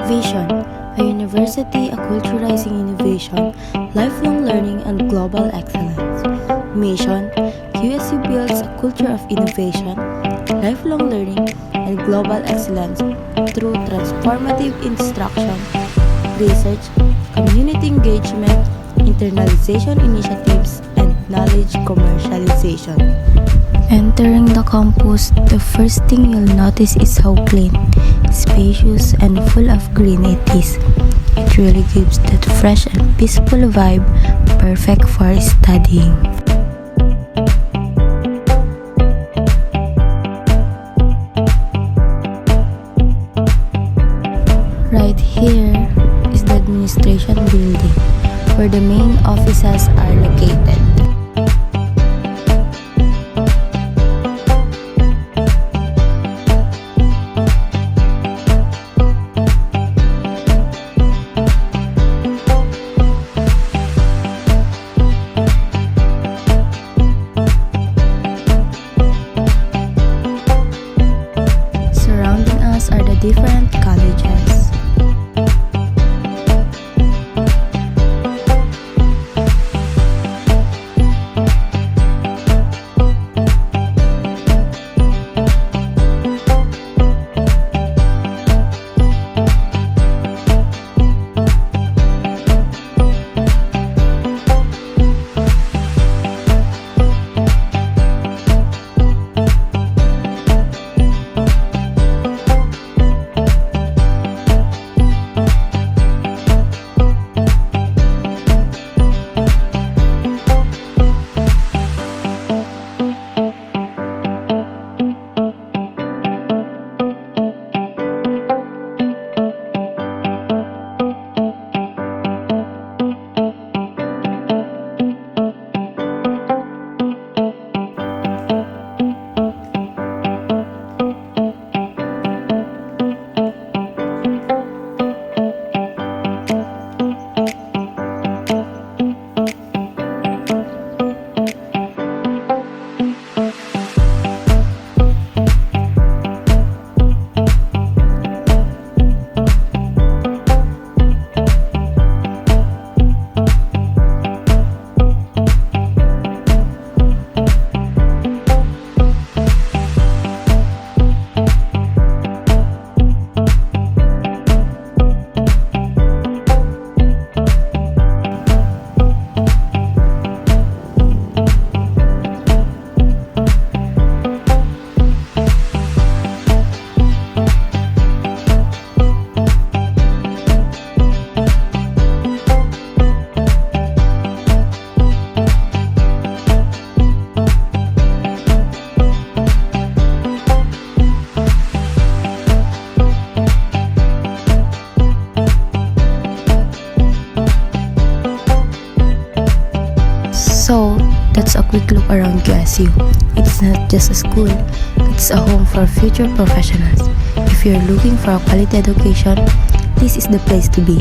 Vision, a university acculturating innovation, lifelong learning, and global excellence. Mission, QSU builds a culture of innovation, lifelong learning, and global excellence through transformative instruction, research, community engagement, internalization initiatives, and knowledge commercialization. Entering the campus, the first thing you'll notice is how clean, spacious, and full of green it is. It really gives that fresh and peaceful vibe, perfect for studying. Right here is the administration building, where the main offices are located. Surrounding us are the different colleges. So, that's a quick look around QSU. It's not just a school, it's a home for future professionals. If you're looking for a quality education, this is the place to be.